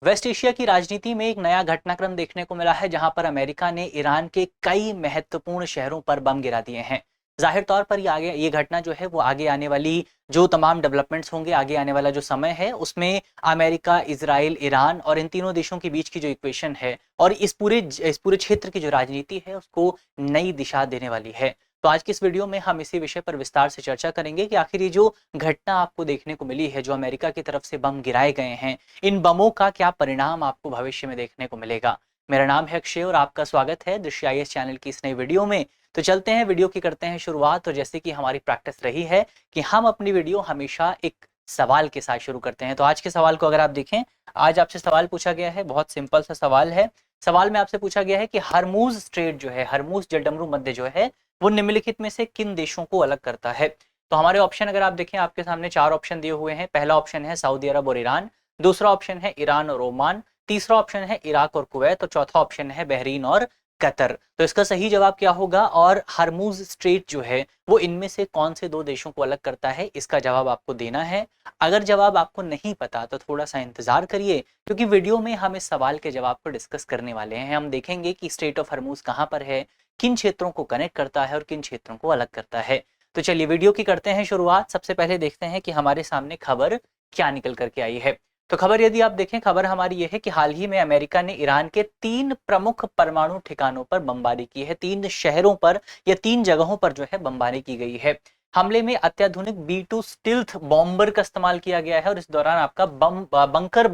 Waste Asia की राजनीति में एक नया घटनाक्रम देखने को मिला है, जहां पर अमेरिका ने ईरान के कई महत्वपूर्ण शहरों पर बम गिरा दिए हैं। जाहिर तौर पर ये घटना जो है वो आगे आने वाली जो तमाम डेवलपमेंट्स होंगे, आगे आने वाला जो समय है उसमें अमेरिका, इजराइल, ईरान और इन तीनों देशों के बीच की जो इक्वेशन है और इस पूरे क्षेत्र की जो राजनीति है उसको नई दिशा देने वाली है। तो आज की इस वीडियो में हम इसी विषय पर विस्तार से चर्चा करेंगे कि आखिर ये जो घटना आपको देखने को मिली है, जो अमेरिका की तरफ से बम गिराए गए हैं, इन बमों का क्या परिणाम आपको भविष्य में देखने को मिलेगा। मेरा नाम है अक्षय और आपका स्वागत है दृश्य आईएएस चैनल की इस नई वीडियो में। तो चलते हैं वीडियो की करते हैं शुरुआत। और जैसे कि हमारी प्रैक्टिस रही है कि हम अपनी वीडियो हमेशा एक सवाल के साथ शुरू करते हैं। तो आज के सवाल को अगर आप देखें, आज आपसे सवाल पूछा गया है, बहुत सिंपल सा सवाल है। सवाल में आपसे पूछा गया है कि हरमूज स्ट्रेट जो है, हरमूज जलडमरू मध्य जो है, वो निम्नलिखित में से किन देशों को अलग करता है। तो हमारे ऑप्शन अगर आप देखें, आपके सामने 4 ऑप्शन दिए हुए हैं। पहला ऑप्शन है सऊदी अरब और ईरान, दूसरा ऑप्शन है ईरान और ओमान, तीसरा ऑप्शन है इराक और कुवैत और चौथा ऑप्शन है बहरीन और कतर। तो इसका सही जवाब क्या होगा और हरमूज स्ट्रेट जो है वो इनमें से कौन से 2 देशों को अलग करता है, इसका जवाब आपको देना है। अगर जवाब आपको नहीं पता तो थोड़ा सा इंतजार करिए, क्योंकि वीडियो में हम इस सवाल के जवाब को डिस्कस करने वाले हैं। हम देखेंगे कि स्ट्रेट ऑफ हरमूज कहाँ पर है, किन क्षेत्रों को कनेक्ट करता है और किन क्षेत्रों को अलग करता है। तो चलिए वीडियो की करते हैं शुरुआत। सबसे पहले देखते हैं कि हमारे सामने खबर क्या निकल करके आई है। तो खबर यदि आप देखें, खबर हमारी ये है कि हाल ही में अमेरिका ने ईरान के 3 प्रमुख परमाणु ठिकानों पर बमबारी की है। 3 शहरों पर या 3 जगहों पर जो है बमबारी की गई है। हमले में अत्याधुनिक B2 स्टिल्थ बॉम्बर का इस्तेमाल किया गया है और इस दौरान आपका बंकर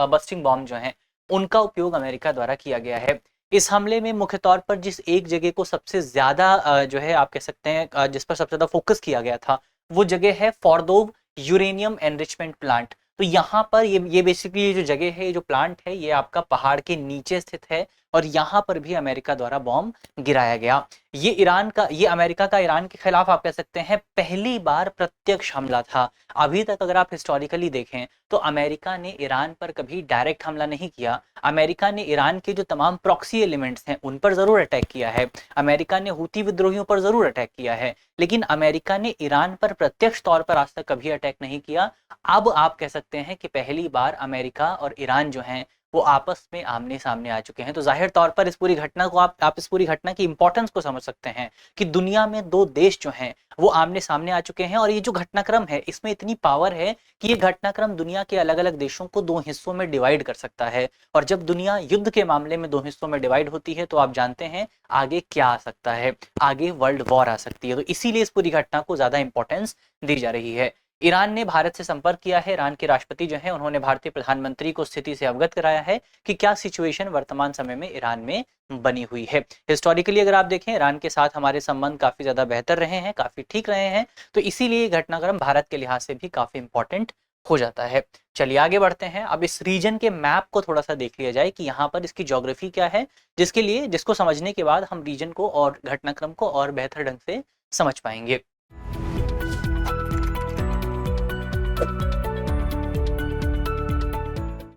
बस्टिंग बॉम्ब जो है उनका उपयोग अमेरिका द्वारा किया गया है। इस हमले में मुख्य तौर पर जिस एक जगह को सबसे ज्यादा जो है आप कह सकते हैं जिस पर सबसे ज्यादा फोकस किया गया था, वो जगह है फॉर्दोव यूरेनियम एनरिचमेंट प्लांट। तो यहाँ पर ये बेसिकली ये जो जगह है, ये जो प्लांट है, ये आपका पहाड़ के नीचे स्थित है और यहाँ पर भी अमेरिका द्वारा बॉम्ब गिराया गया। ये अमेरिका का ईरान के खिलाफ आप कह सकते हैं पहली बार प्रत्यक्ष हमला था। अभी तक अगर आप हिस्टोरिकली देखें तो अमेरिका ने ईरान पर कभी डायरेक्ट हमला नहीं किया। अमेरिका ने ईरान के जो तमाम प्रॉक्सी एलिमेंट्स हैं उन पर जरूर अटैक किया है, अमेरिका ने हूती विद्रोहियों पर जरूर अटैक किया है, लेकिन अमेरिका ने ईरान पर प्रत्यक्ष तौर पर आज तक कभी अटैक नहीं किया। अब आप कह सकते हैं कि पहली बार अमेरिका और ईरान जो हैं वो आपस में आमने सामने आ चुके हैं। तो जाहिर तौर पर इस पूरी घटना को आप इस पूरी घटना की इंपॉर्टेंस को समझ सकते हैं कि दुनिया में 2 देश जो हैं वो आमने सामने आ चुके हैं। और ये जो घटनाक्रम है इसमें इतनी पावर है कि ये घटनाक्रम दुनिया के अलग अलग देशों को 2 हिस्सों में डिवाइड कर सकता है। और जब दुनिया युद्ध के मामले में 2 हिस्सों में डिवाइड होती है तो आप जानते हैं आगे क्या आ सकता है, आगे वर्ल्ड वॉर आ सकती है। तो इसीलिए इस पूरी घटना को ज्यादा इंपॉर्टेंस दी जा रही है। ईरान ने भारत से संपर्क किया है। ईरान के राष्ट्रपति जो हैं उन्होंने भारतीय प्रधानमंत्री को स्थिति से अवगत कराया है कि क्या सिचुएशन वर्तमान समय में ईरान में बनी हुई है। हिस्टोरिकली अगर आप देखें, ईरान के साथ हमारे संबंध काफी ज्यादा बेहतर रहे हैं, काफी ठीक रहे हैं। तो इसीलिए घटनाक्रम भारत के लिहाज से भी काफी इंपॉर्टेंट हो जाता है। चलिए आगे बढ़ते हैं। अब इस रीजन के मैप को थोड़ा सा देख लिया जाए कि यहाँ पर इसकी ज्योग्राफी क्या है, जिसको समझने के बाद हम रीजन को और घटनाक्रम को और बेहतर ढंग से समझ पाएंगे।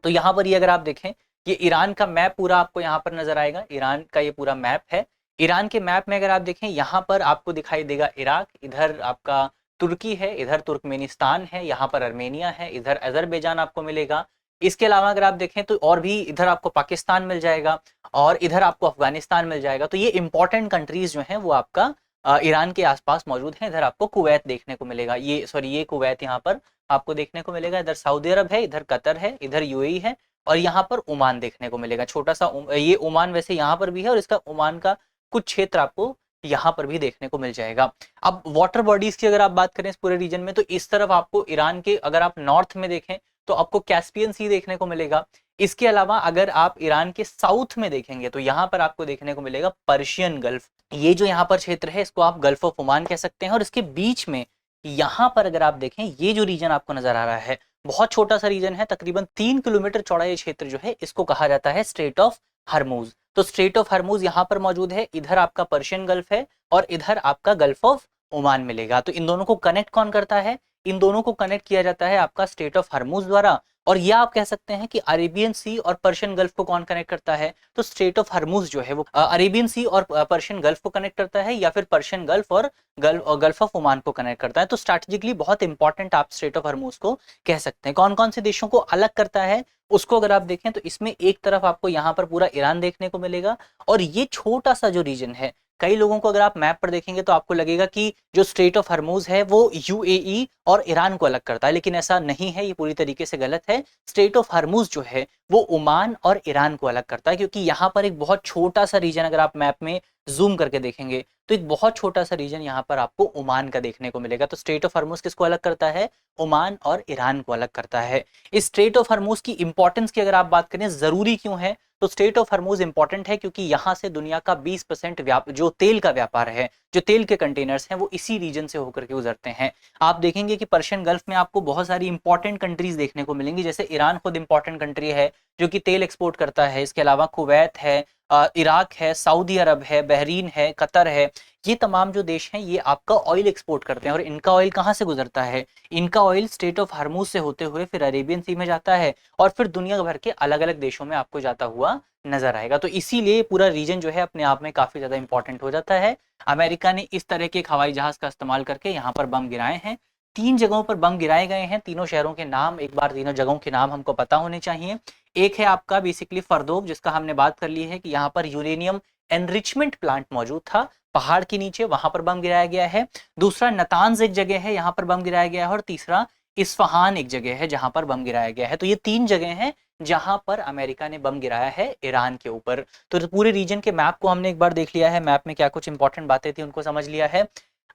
तो यहाँ पर ये अगर आप देखें, ये ईरान का मैप पूरा आपको यहाँ पर नजर आएगा। ईरान का ये पूरा मैप है। ईरान के मैप में अगर आप देखें, यहाँ पर आपको दिखाई देगा इराक, इधर आपका तुर्की है, इधर तुर्कमेनिस्तान है, यहाँ पर अर्मेनिया है, इधर अजरबैजान आपको मिलेगा। इसके अलावा अगर आप देखें तो और भी इधर आपको पाकिस्तान मिल जाएगा और इधर आपको अफगानिस्तान मिल जाएगा। तो ये इंपॉर्टेंट कंट्रीज जो है वो आपका ईरान के आसपास मौजूद है। इधर आपको कुवैत देखने को मिलेगा, ये कुवैत यहाँ पर आपको देखने को मिलेगा। इधर सऊदी अरब है, इधर कतर है, इधर यूएई है और यहाँ पर ओमान देखने को मिलेगा। छोटा सा ये ओमान वैसे यहाँ पर भी है और इसका ओमान का कुछ क्षेत्र आपको यहाँ पर भी देखने को मिल जाएगा। अब वाटर बॉडीज की अगर आप बात करें इस पूरे रीजन में, तो इस तरफ आपको ईरान के अगर आप नॉर्थ में देखें तो आपको कैस्पियन सी देखने को मिलेगा। इसके अलावा अगर आप ईरान के साउथ में देखेंगे तो यहाँ पर आपको देखने को मिलेगा पर्शियन गल्फ। ये जो यहाँ पर क्षेत्र है इसको आप गल्फ ऑफ ओमान कह सकते हैं। और इसके बीच में यहाँ पर अगर आप देखें, ये जो रीजन आपको नजर आ रहा है बहुत छोटा सा रीजन है, तकरीबन 3 किलोमीटर चौड़ा ये क्षेत्र जो है इसको कहा जाता है स्ट्रेट ऑफ हरमूज। तो स्ट्रेट ऑफ हरमूज यहाँ पर मौजूद है, इधर आपका पर्शियन गल्फ है और इधर आपका गल्फ ऑफ ओमान मिलेगा। तो इन दोनों को कनेक्ट कौन करता है? इन दोनों को कनेक्ट किया जाता है आपका स्ट्रेट ऑफ हरमूज द्वारा। और ये आप कह सकते हैं कि अरेबियन सी और पर्शियन गल्फ को कौन कनेक्ट करता है, तो स्ट्रेट ऑफ हर्मुज जो है वो अरेबियन सी और पर्शियन गल्फ को कनेक्ट करता है, या फिर पर्शियन गल्फ और गल्फ ऑफ ओमान को कनेक्ट करता है। तो स्ट्रैटेजिकली बहुत इंपॉर्टेंट आप स्ट्रेट ऑफ हर्मुज को कह सकते हैं। कौन कौन से देशों को अलग करता है उसको अगर आप देखें तो इसमें एक तरफ आपको यहाँ पर पूरा ईरान देखने को मिलेगा, और ये छोटा सा जो रीजन है, कई लोगों को अगर आप मैप पर देखेंगे तो आपको लगेगा कि जो स्ट्रेट ऑफ हर्मुज है वो यूएई और ईरान को अलग करता है, लेकिन ऐसा नहीं है, ये पूरी तरीके से गलत है। स्ट्रेट ऑफ हर्मुज जो है वो ओमान और ईरान को अलग करता है, क्योंकि यहाँ पर एक बहुत छोटा सा रीजन अगर आप मैप में जूम करके देखेंगे तो एक बहुत छोटा सा रीजन यहाँ पर आपको ओमान का देखने को मिलेगा। तो स्ट्रेट ऑफ हर्मुज किसको अलग करता है, ओमान और ईरान को अलग करता है। इस स्ट्रेट ऑफ हर्मुज की इंपॉर्टेंस की अगर आप बात करें, जरूरी क्यों है, तो स्ट्रेट ऑफ हर्मुज इंपॉर्टेंट है क्योंकि यहां से दुनिया का 20% जो तेल का व्यापार है, जो तेल के कंटेनर्स हैं, वो इसी रीजन से होकर के गुजरते हैं। आप देखेंगे कि पर्शियन गल्फ में आपको बहुत सारी इंपॉर्टेंट कंट्रीज देखने को मिलेंगी, जैसे ईरान खुद इंपॉर्टेंट कंट्री है जो कि तेल एक्सपोर्ट करता है। इसके अलावा कुवैत है, इराक है, सऊदी अरब है, बहरीन है, कतर है। ये तमाम जो देश हैं ये आपका ऑयल एक्सपोर्ट करते हैं, और इनका ऑयल कहाँ से गुजरता है, इनका ऑयल स्ट्रेट ऑफ हर्मुज से होते हुए फिर अरेबियन सी में जाता है, और फिर दुनिया भर के अलग अलग देशों में आपको जाता हुआ नजर आएगा। तो इसीलिए पूरा रीजन जो है अपने आप में काफी ज्यादा इंपॉर्टेंट हो जाता है। अमेरिका ने इस तरह के एक हवाई जहाज का इस्तेमाल करके यहाँ पर बम गिराए हैं। 3 जगहों पर बम गिराए गए हैं। तीनों शहरों के नाम, एक बार तीनों जगहों के नाम हमको पता होने चाहिए। एक है आपका बेसिकली फरदोब, जिसका हमने बात कर ली है कि यहाँ पर यूरेनियम एनरिचमेंट प्लांट मौजूद था पहाड़ के नीचे, वहां पर बम गिराया गया है। दूसरा नतांज एक जगह है, यहाँ पर बम गिराया गया है। और तीसरा इस्फहान एक जगह है जहां पर बम गिराया गया है। तो ये 3 जगह हैं जहां पर अमेरिका ने बम गिराया है ईरान के ऊपर। तो पूरे रीजन के मैप को हमने एक बार देख लिया है, मैप में क्या कुछ इंपॉर्टेंट बातें थी उनको समझ लिया है।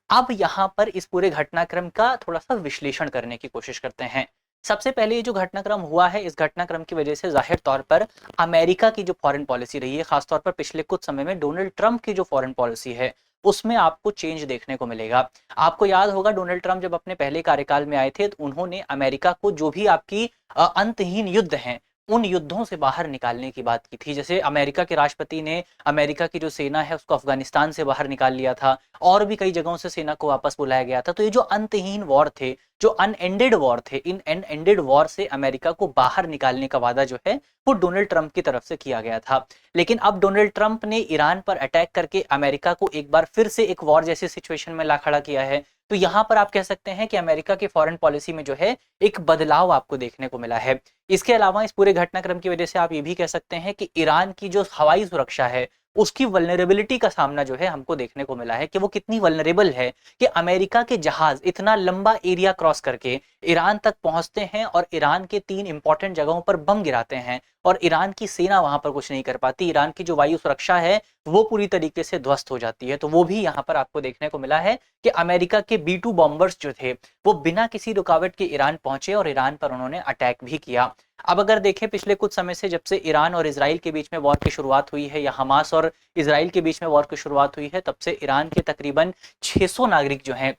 अब यहाँ पर इस पूरे घटनाक्रम का थोड़ा सा विश्लेषण करने की कोशिश करते हैं। सबसे पहले ये जो घटनाक्रम हुआ है, इस घटनाक्रम की वजह से जाहिर तौर पर अमेरिका की जो फॉरेन पॉलिसी रही है, खासतौर पर पिछले कुछ समय में डोनाल्ड ट्रंप की जो फॉरेन पॉलिसी है उसमें आपको चेंज देखने को मिलेगा। आपको याद होगा डोनाल्ड ट्रंप जब अपने पहले कार्यकाल में आए थे तो उन्होंने अमेरिका को जो भी आपकी अंतहीन युद्ध हैं उन युद्धों से बाहर निकालने की बात की थी। जैसे अमेरिका के राष्ट्रपति ने अमेरिका की जो सेना है उसको अफगानिस्तान से बाहर निकाल लिया था, और भी कई जगहों से सेना को वापस बुलाया गया था। तो ये जो अंतहीन वॉर थे, जो अनएंडेड वॉर थे, इन अनएंडेड वॉर से अमेरिका को बाहर निकालने का वादा जो है वो डोनाल्ड ट्रंप की तरफ से किया गया था। लेकिन अब डोनाल्ड ट्रंप ने ईरान पर अटैक करके अमेरिका को एक बार फिर से एक वॉर जैसी सिचुएशन में ला खड़ा किया है। तो यहाँ पर आप कह सकते हैं कि अमेरिका की फॉरेन पॉलिसी में जो है एक बदलाव आपको देखने को मिला है। इसके अलावा इस पूरे घटनाक्रम की वजह से आप ये भी कह सकते हैं कि ईरान की जो हवाई सुरक्षा है उसकी वल्नरेबिलिटी का सामना जो है हमको देखने को मिला है, कि वो कितनी वल्नरेबल है कि अमेरिका के जहाज इतना लंबा एरिया क्रॉस करके ईरान तक पहुंचते हैं और ईरान के 3 इंपॉर्टेंट जगहों पर बम गिराते हैं, और ईरान की सेना वहां पर कुछ नहीं कर पाती। ईरान की जो वायु सुरक्षा है वो पूरी तरीके से ध्वस्त हो जाती है। तो वो भी यहाँ पर आपको देखने को मिला है कि अमेरिका के B-2 बॉम्बर्स जो थे वो बिना किसी रुकावट के ईरान पहुंचे और ईरान पर उन्होंने अटैक भी किया। अब अगर देखें पिछले कुछ समय से, जब से ईरान और इजराइल के बीच में वॉर की शुरुआत हुई है, या हमास और इजराइल के बीच में वॉर की शुरुआत हुई है, तब से ईरान के तकरीबन 600 नागरिक जो हैं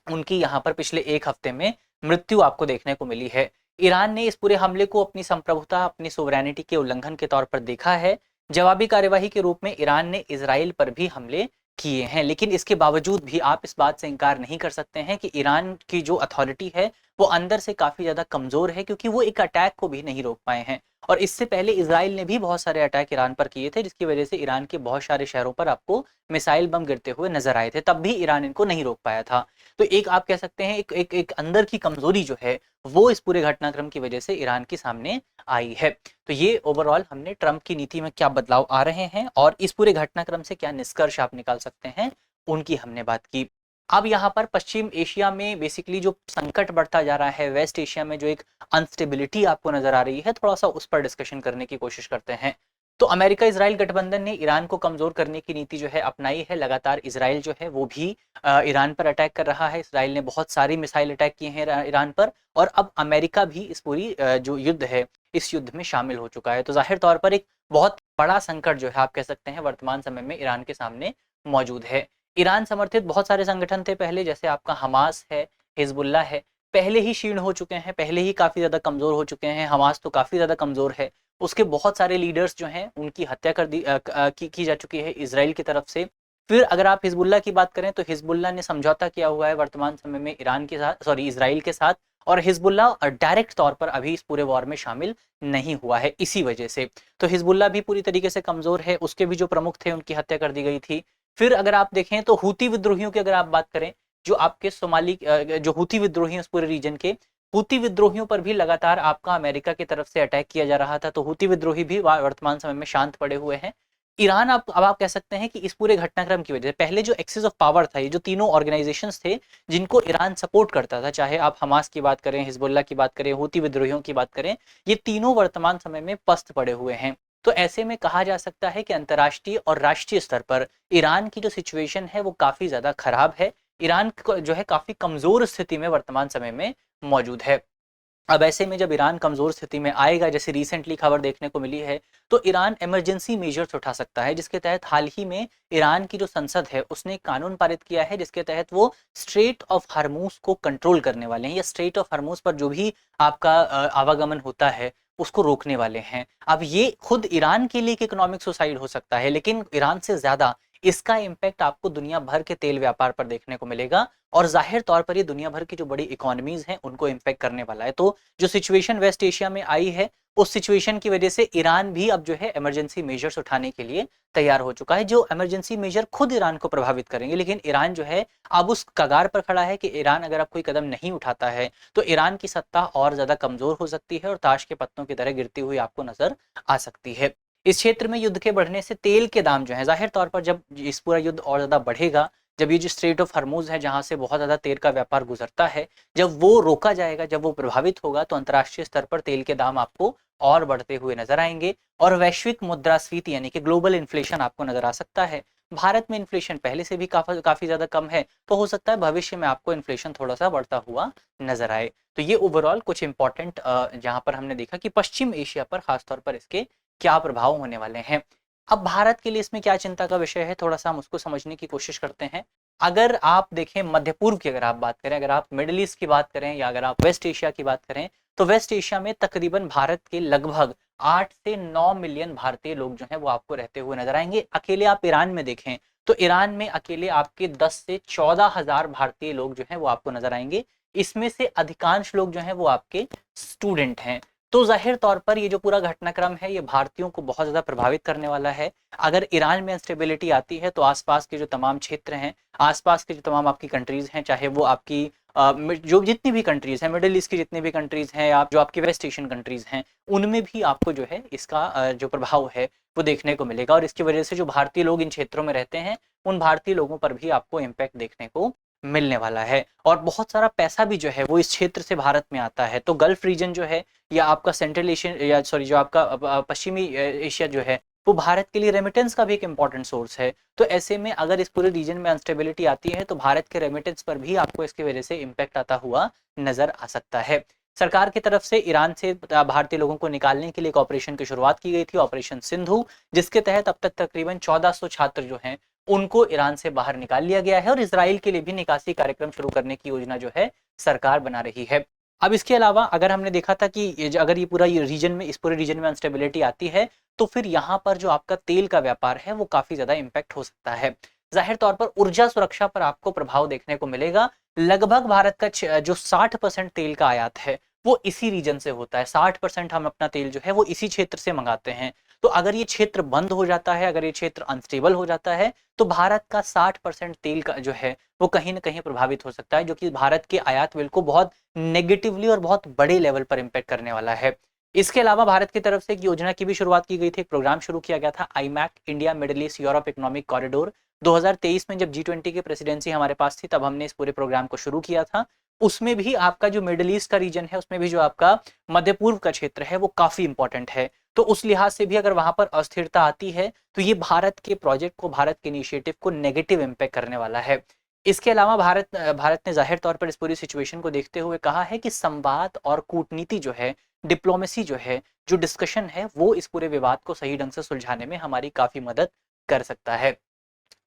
उनकी यहाँ पर पिछले एक हफ्ते में मृत्यु आपको देखने को मिली है। ईरान ने इस पूरे हमले को अपनी संप्रभुता, अपनी सोवरेनिटी के उल्लंघन के तौर पर देखा है। जवाबी कार्यवाही के रूप में ईरान ने इजराइल पर भी हमले किए हैं, लेकिन इसके बावजूद भी आप इस बात से इनकार नहीं कर सकते हैं कि ईरान की जो अथॉरिटी है वो अंदर से काफी ज्यादा कमजोर है, क्योंकि वो एक अटैक को भी नहीं रोक पाए हैं। और इससे पहले इजराइल ने भी बहुत सारे अटैक ईरान पर किए थे, जिसकी वजह से ईरान के बहुत सारे शहरों पर आपको मिसाइल बम गिरते हुए नजर आए थे, तब भी ईरान इनको नहीं रोक पाया था। तो एक आप कह सकते हैं एक अंदर की कमजोरी जो है वो इस पूरे घटनाक्रम की वजह से ईरान के सामने आई है। तो ये ओवरऑल हमने ट्रंप की नीति में क्या बदलाव आ रहे हैं और इस पूरे घटनाक्रम से क्या निष्कर्ष आप निकाल सकते हैं, उनकी हमने बात की। अब यहाँ पर पश्चिम एशिया में बेसिकली जो संकट बढ़ता जा रहा है, वेस्ट एशिया में जो एक अनस्टेबिलिटी आपको नजर आ रही है, थोड़ा सा उस पर डिस्कशन करने की कोशिश करते हैं। तो अमेरिका इजराइल गठबंधन ने ईरान को कमजोर करने की नीति जो है अपनाई है। लगातार इजराइल जो है वो भी ईरान पर अटैक कर रहा है। इजराइल ने बहुत सारी मिसाइल अटैक किए हैं ईरान पर, और अब अमेरिका भी इस पूरी जो युद्ध है इस युद्ध में शामिल हो चुका है। तो जाहिर तौर पर एक बहुत बड़ा संकट जो है आप कह सकते हैं वर्तमान समय में ईरान के सामने मौजूद है। ईरान समर्थित बहुत सारे संगठन थे पहले, जैसे आपका हमास है, हिजबुल्ला है, पहले ही क्षीण हो चुके हैं, पहले ही काफी ज्यादा कमजोर हो चुके हैं। हमास तो काफी ज्यादा कमजोर है, उसके बहुत सारे लीडर्स जो हैं उनकी हत्या की जा चुकी है इजराइल की तरफ से। फिर अगर आप हिजबुल्ला की बात करें तो हिजबुल्ला ने समझौता किया हुआ है वर्तमान समय में ईरान के साथ, सॉरी इजराइल के साथ, और हिजबुल्ला डायरेक्ट तौर पर अभी इस पूरे वॉर में शामिल नहीं हुआ है इसी वजह से। तो हिजबुल्ला भी पूरी तरीके से कमजोर है, उसके भी जो प्रमुख थे उनकी हत्या कर दी गई थी। फिर अगर आप देखें तो हूती विद्रोहियों की अगर आप बात करें, जो आपके सोमाली जो हूती विद्रोही उस पूरे रीजन के, हूती विद्रोहियों पर भी लगातार आपका अमेरिका की तरफ से अटैक किया जा रहा था। तो हूती विद्रोही भी वर्तमान समय में शांत पड़े हुए हैं। ईरान अब आप कह सकते हैं कि इस पूरे घटनाक्रम की वजह से पहले जो एक्सेस ऑफ पावर था, ये जो तीनों ऑर्गेनाइजेशंस थे जिनको ईरान सपोर्ट करता था, चाहे आप हमास की बात करें, हिजबुल्ला की बात करें, हूती विद्रोहियों की बात करें, ये तीनों वर्तमान समय में पस्त पड़े हुए हैं। तो ऐसे में कहा जा सकता है कि अंतर्राष्ट्रीय और राष्ट्रीय स्तर पर ईरान की जो सिचुएशन है वो काफी ज्यादा खराब है। ईरान जो है काफी कमजोर स्थिति में वर्तमान समय में मौजूद है। अब ऐसे में जब ईरान कमजोर स्थिति में आएगा, जैसे रिसेंटली खबर देखने को मिली है, तो ईरान इमरजेंसी मेजर्स उठा सकता है, जिसके तहत हाल ही में ईरान की जो संसद है उसने एक कानून पारित किया है, जिसके तहत वो स्ट्रेट ऑफ हरमूज को कंट्रोल करने वाले हैं, या स्ट्रेट ऑफ हरमूज पर जो भी आपका आवागमन होता है उसको रोकने वाले हैं। अब ये खुद ईरान के लिए एक इकोनॉमिक सुसाइड हो सकता है, लेकिन ईरान से ज्यादा इसका इम्पैक्ट आपको दुनिया भर के तेल व्यापार पर देखने को मिलेगा, और जाहिर तौर पर ये दुनिया भर की जो बड़ी इकोनॉमीज हैं उनको इम्पैक्ट करने वाला है। तो जो सिचुएशन वेस्ट एशिया में आई है, उस सिचुएशन की वजह से ईरान भी अब जो है इमरजेंसी मेजर्स उठाने के लिए तैयार हो चुका है, जो इमरजेंसी मेजर खुद ईरान को प्रभावित करेंगे। लेकिन ईरान जो है अब उस कगार पर खड़ा है कि ईरान अगर अब कोई कदम नहीं उठाता है तो ईरान की सत्ता और ज्यादा कमजोर हो सकती है और ताश के पत्तों की तरह गिरती हुई आपको नजर आ सकती है। इस क्षेत्र में युद्ध के बढ़ने से तेल के दाम जो है, जाहिर तौर पर जब इस पूरा युद्ध और ज्यादा बढ़ेगा, जब ये जो स्ट्रेट ऑफ हरमूज है जहां से बहुत ज्यादा तेल का व्यापार गुजरता है, जब वो रोका जाएगा, जब वो प्रभावित होगा, तो अंतर्राष्ट्रीय स्तर पर तेल के दाम आपको और बढ़ते हुए नजर आएंगे और वैश्विक मुद्रास्फीति यानी कि ग्लोबल इन्फ्लेशन आपको नजर आ सकता है। भारत में इन्फ्लेशन पहले से भी काफी ज्यादा कम है, तो हो सकता है भविष्य में आपको इन्फ्लेशन थोड़ा सा बढ़ता हुआ नजर आए। तो ये ओवरऑल कुछ इंपॉर्टेंट जहां पर हमने देखा कि पश्चिम एशिया पर खासतौर पर इसके क्या प्रभाव होने वाले हैं। अब भारत के लिए इसमें क्या चिंता का विषय है, थोड़ा सा हम उसको समझने की कोशिश करते हैं। अगर आप देखें मध्य पूर्व की अगर आप बात करें, अगर आप मिडिल ईस्ट की बात करें, या अगर आप वेस्ट एशिया की बात करें, तो वेस्ट एशिया में तकरीबन भारत के लगभग 8 से 9 मिलियन भारतीय लोग जो हैं वो आपको रहते हुए नजर आएंगे। अकेले आप ईरान में देखें तो ईरान में अकेले आपके 10 से 14 हजार भारतीय लोग जो हैं वो आपको नजर आएंगे। इसमें से अधिकांश लोग जो हैं वो आपके स्टूडेंट हैं। तो जाहिर तौर पर ये जो पूरा घटनाक्रम है ये भारतीयों को बहुत ज्यादा प्रभावित करने वाला है। अगर ईरान में इंस्टेबिलिटी आती है तो आसपास के जो तमाम क्षेत्र हैं, आसपास के जो तमाम आपकी कंट्रीज हैं, चाहे वो आपकी जो जितनी भी कंट्रीज हैं, मिडिल ईस्ट की जितनी भी कंट्रीज हैं, या जो आपकी वेस्ट एशियन कंट्रीज हैं, उनमें भी आपको जो है इसका जो प्रभाव है वो देखने को मिलेगा। और इसकी वजह से जो भारतीय लोग इन क्षेत्रों में रहते हैं, उन भारतीय लोगों पर भी आपको इम्पैक्ट देखने को मिलने वाला है। और बहुत सारा पैसा भी जो है वो इस क्षेत्र से भारत में आता है। तो गल्फ रीजन जो है, या आपका सेंट्रल एशियन, या सॉरी जो आपका पश्चिमी एशिया जो है, वो भारत के लिए रेमिटेंस का भी एक इंपॉर्टेंट सोर्स है। तो ऐसे में अगर इस पूरे रीजन में अनस्टेबिलिटी आती है तो भारत के रेमिटेंस पर भी आपको इसकी वजह से इम्पैक्ट आता हुआ नजर आ सकता है। सरकार की तरफ से ईरान से भारतीय लोगों को निकालने के लिए एक ऑपरेशन की शुरुआत की गई थी, ऑपरेशन सिंधु, जिसके तहत अब तक तकरीबन 1400 छात्र जो हैं उनको ईरान से बाहर निकाल लिया गया है, और इसराइल के लिए भी निकासी कार्यक्रम शुरू करने की योजना जो है सरकार बना रही है। अब इसके अलावा अगर हमने देखा था कि अगर ये पूरा रीजन में, इस पूरे रीजन में अनस्टेबिलिटी आती है तो फिर यहाँ पर जो आपका तेल का व्यापार है वो काफी ज्यादा इम्पैक्ट हो सकता है। जाहिर तौर पर ऊर्जा सुरक्षा पर आपको प्रभाव देखने को मिलेगा। लगभग भारत का जो 60% तेल का आयात है वो इसी रीजन से होता है। 60% हम अपना तेल जो है वो इसी क्षेत्र से मंगाते हैं। तो अगर ये क्षेत्र बंद हो जाता है, अगर ये क्षेत्र अनस्टेबल हो जाता है, तो भारत का 60% तेल का जो है वो कहीं ना कहीं प्रभावित हो सकता है, जो कि भारत के आयात बिल को बहुत नेगेटिवली और बहुत बड़े लेवल पर इम्पैक्ट करने वाला है। इसके अलावा भारत की तरफ से एक योजना की भी शुरुआत की गई थी, एक प्रोग्राम शुरू किया गया था, iMac, India middle east Europe economic corridor. 2023 में जब G20 की प्रेसिडेंसी हमारे पास थी तब हमने इस पूरे प्रोग्राम को शुरू किया था। उसमें भी आपका जो मिडिल ईस्ट का रीजन है, उसमें भी जो आपका मध्य पूर्व का क्षेत्र है वो काफी इंपॉर्टेंट है। तो उस लिहाज से भी अगर वहां पर अस्थिरता आती है तो ये भारत के प्रोजेक्ट को, भारत के इनिशिएटिव को नेगेटिव इम्पैक्ट करने वाला है। इसके अलावा भारत ने जाहिर तौर पर इस पूरी सिचुएशन को देखते हुए कहा है कि संवाद और कूटनीति जो है, डिप्लोमेसी जो है, जो डिस्कशन है, वो इस पूरे विवाद को सही ढंग से सुलझाने में हमारी काफी मदद कर सकता है।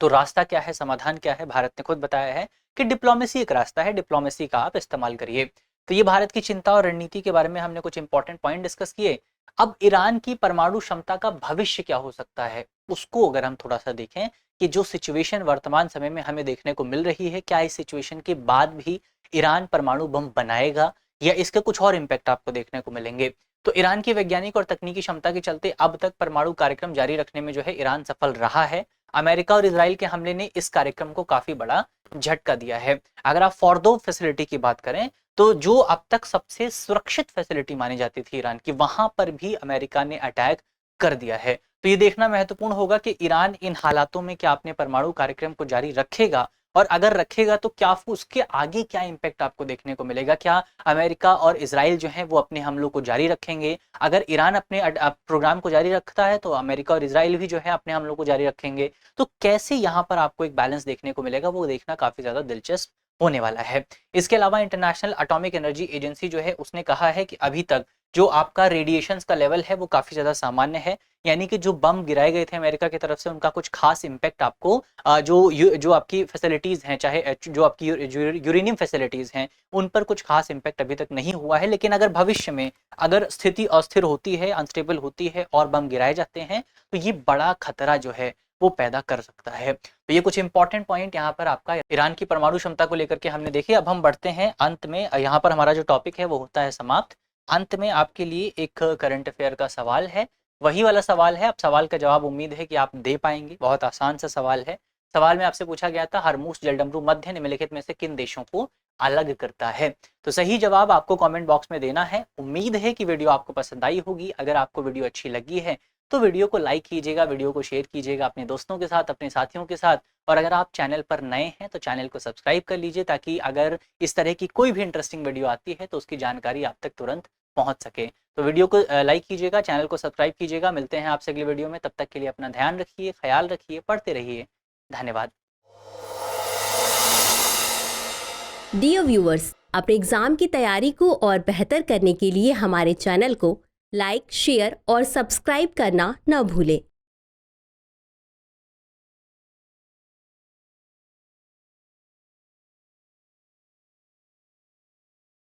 तो रास्ता क्या है, समाधान क्या है, भारत ने खुद बताया है कि डिप्लोमेसी एक रास्ता है, डिप्लोमेसी का आप इस्तेमाल करिए। तो ये भारत की चिंता और रणनीति के बारे में हमने कुछ इंपॉर्टेंट पॉइंट डिस्कस किए। अब ईरान की परमाणु क्षमता का भविष्य क्या हो सकता है, उसको अगर हम थोड़ा सा देखें कि जो सिचुएशन वर्तमान समय में हमें देखने को मिल रही है, क्या इस सिचुएशन के बाद भी ईरान परमाणु बम बनाएगा, या इसके कुछ और इम्पैक्ट आपको देखने को मिलेंगे। तो ईरान की वैज्ञानिक और तकनीकी क्षमता के चलते अब तक परमाणु कार्यक्रम जारी रखने में जो है ईरान सफल रहा है। अमेरिका और इजराइल के हमले ने इस कार्यक्रम को काफी बड़ा झटका दिया है। अगर आप फॉर्दो फैसिलिटी की बात करें, तो जो अब तक सबसे सुरक्षित फैसिलिटी मानी जाती थी ईरान की, वहां पर भी अमेरिका ने अटैक कर दिया है। तो ये देखना महत्वपूर्ण होगा कि ईरान इन हालातों में क्या अपने परमाणु कार्यक्रम को जारी रखेगा, और अगर रखेगा तो क्या उसके आगे क्या इम्पैक्ट आपको देखने को मिलेगा। क्या अमेरिका और इजराइल जो है वो अपने हमलों को जारी रखेंगे? अगर ईरान अपने प्रोग्राम को जारी रखता है तो अमेरिका और इजराइल भी जो है अपने हमलों को जारी रखेंगे। तो कैसे यहाँ पर आपको एक बैलेंस देखने को मिलेगा, वो देखना काफी ज्यादा दिलचस्प होने वाला है। इसके अलावा इंटरनेशनल एटॉमिक एनर्जी एजेंसी जो है उसने कहा है कि अभी तक जो आपका रेडिएशंस का लेवल है वो काफी ज्यादा सामान्य है, यानी कि जो बम गिराए गए थे अमेरिका की तरफ से उनका कुछ खास इम्पैक्ट आपको जो आपकी फैसिलिटीज हैं, चाहे जो आपकी यूरेनियम फैसिलिटीज हैं, उन पर कुछ खास इम्पैक्ट अभी तक नहीं हुआ है। लेकिन अगर भविष्य में अगर स्थिति अस्थिर होती है, अनस्टेबल होती है और बम गिराए जाते हैं, तो ये बड़ा खतरा जो है वो पैदा कर सकता है। तो ये कुछ इंपॉर्टेंट पॉइंट यहाँ पर आपका ईरान की परमाणु क्षमता को लेकर के हमने देखे। अब हम बढ़ते हैं अंत में, यहाँ पर हमारा जो टॉपिक है वो होता है समाप्त। अंत में आपके लिए एक करंट अफेयर का सवाल है, वही वाला सवाल है। अब सवाल का जवाब उम्मीद है कि आप दे पाएंगे। बहुत आसान सा सवाल है। सवाल में आपसे पूछा गया था, हरमुस जलडमरू मध्य निम्नलिखित में से किन देशों को अलग करता है? तो सही जवाब आपको कमेंट बॉक्स में देना है। उम्मीद है कि वीडियो आपको पसंद आई होगी। अगर आपको वीडियो अच्छी लगी है तो वीडियो को लाइक कीजिएगा, वीडियो को शेयर कीजिएगा अपने दोस्तों के साथ, अपने साथियों के साथ। और अगर आप चैनल पर नए हैं तो चैनल को सब्सक्राइब कर लीजिए, ताकि अगर इस तरह की कोई भी इंटरेस्टिंग वीडियो आती है तो उसकी जानकारी आप तक तुरंत पहुंच सके। तो वीडियो को लाइक कीजिएगा, चैनल को सब्सक्राइब कीजिएगा। मिलते हैं आपसे अगली वीडियो में, तब तक के लिए अपना ध्यान रखिए, ख्याल रखिए, पढ़ते रहिए। धन्यवाद। डियर व्यूअर्स, अपने एग्जाम की तैयारी को और बेहतर करने के लिए हमारे चैनल को लाइक, शेयर और सब्सक्राइब करना न भूलें।